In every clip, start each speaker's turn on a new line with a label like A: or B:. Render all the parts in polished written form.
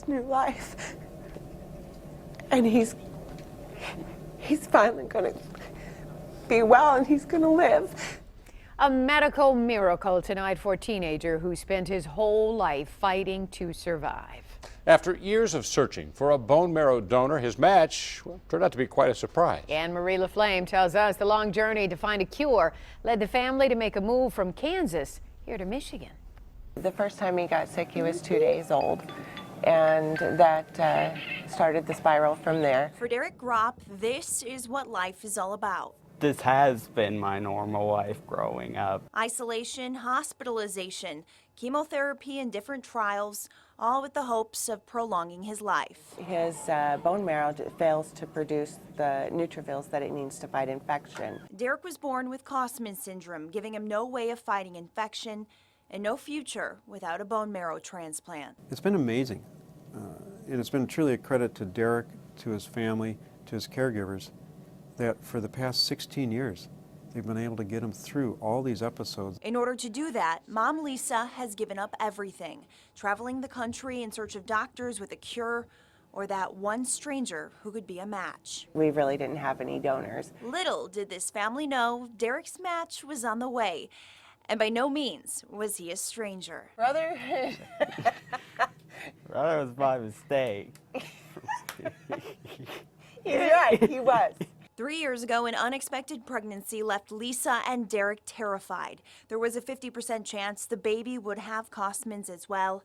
A: gets new life. And he's finally going to be well, and he's going to live.
B: A medical miracle tonight for a teenager who spent his whole life fighting to survive.
C: After years of searching for a bone marrow donor, his match turned out to be quite a surprise.
B: Anne-Marie LaFlame tells us the long journey to find a cure led the family to make a move from Kansas here to Michigan.
A: The first time he got sick, he was 2 days old, and that started the spiral from there.
D: For Derek Gropp, this is what life is all about.
E: This has been my normal life growing up.
D: Isolation, hospitalization, chemotherapy, and different trials, all with the hopes of prolonging his life.
A: His bone marrow fails to produce the neutrophils that it needs to fight infection.
D: Derek was born with Kostman syndrome, giving him no way of fighting infection and no future without a bone marrow transplant.
F: It's been amazing, and it's been truly a credit to Derek, to his family, to his caregivers, that for the past 16 years, they've been able to get him through all these episodes.
D: In order to do that, Mom Lisa has given up everything, traveling the country in search of doctors with a cure or that one stranger who could be a match.
A: We really didn't have any donors.
D: Little did this family know Derek's match was on the way, and by no means was he a stranger.
A: Brother?
E: That was my mistake.
A: He's right, he was.
D: 3 years ago, an unexpected pregnancy left Lisa and Derek terrified. There was a 50% chance the baby would have Kostman's as well,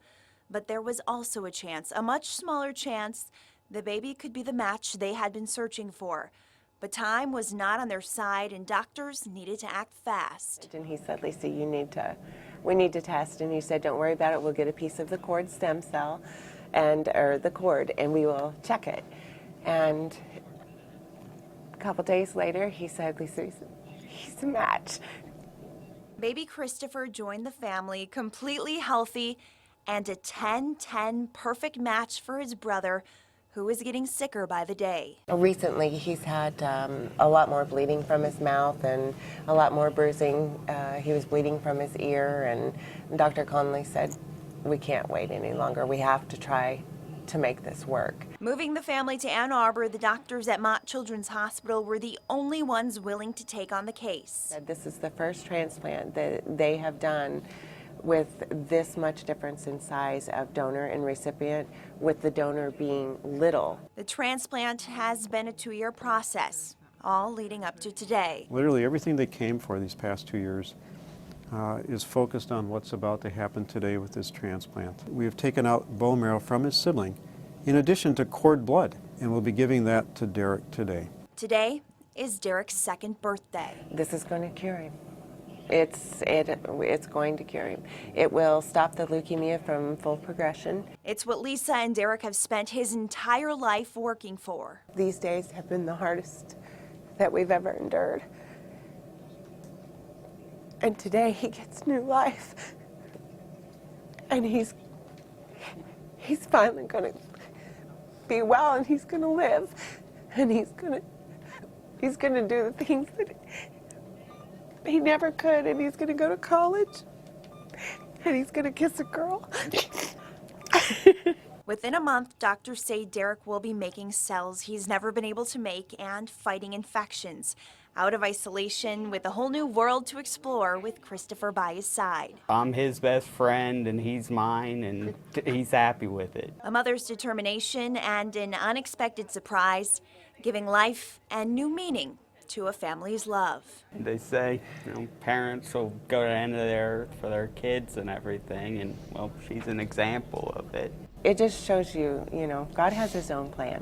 D: but there was also a chance, a much smaller chance, the baby could be the match they had been searching for. But time was not on their side, and doctors needed to act fast.
A: And he said, Lisa, we need to test. And he said, don't worry about it, we'll get a piece of the cord stem cell, or the cord, and we will check it. And a couple days later, he said, Lisa, he's a match.
D: Baby Christopher joined the family completely healthy and a 10-10 perfect match for his brother, who was getting sicker by the day.
A: Recently, he's had a lot more bleeding from his mouth and a lot more bruising. He was bleeding from his ear, and Dr. Conley said, we can't wait any longer. We have to try to make this work.
D: Moving the family to Ann Arbor, the doctors at Mott Children's Hospital were the only ones willing to take on the case.
A: This is the first transplant that they have done with this much difference in size of donor and recipient, with the donor being little.
D: The transplant has been a 2-year process, all leading up to today.
F: Literally everything they came for these past 2 years is focused on what's about to happen today with this transplant. We have taken out bone marrow from his sibling, in addition to cord blood, and we'll be giving that to Derek today.
D: Today is Derek's 2nd birthday.
A: This is going to cure him. It's going to cure him. It will stop the leukemia from full progression.
D: It's what Lisa and Derek have spent his entire life working for.
A: These days have been the hardest that we've ever endured. And today he gets new life. And he's finally going to be well, and he's going to live. And he's going to do the things that he never could, and he's going to go to college, and he's going to kiss a girl.
D: Within a month, doctors say Derek will be making cells he's never been able to make and fighting infections. Out of isolation with a whole new world to explore with Christopher by his side.
E: I'm his best friend and he's mine, and he's happy with it.
D: A mother's determination and an unexpected surprise, giving life and new meaning to a family's love.
E: They say, parents will go to the end of the earth for their kids and everything, and well, she's an example of it.
A: It just shows you, God has his own plan.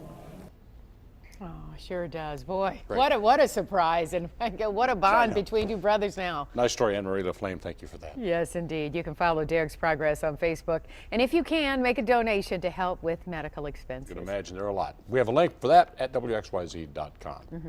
B: Oh, sure does. Boy,
C: Great.
B: what a surprise, and what a bond between two brothers now.
C: Nice story, Anne-Marie LaFlame. Thank you for that.
B: Yes, indeed. You can follow Derek's progress on Facebook, and if you can, make a donation to help with medical expenses.
C: You can imagine there are a lot. We have a link for that at WXYZ.com.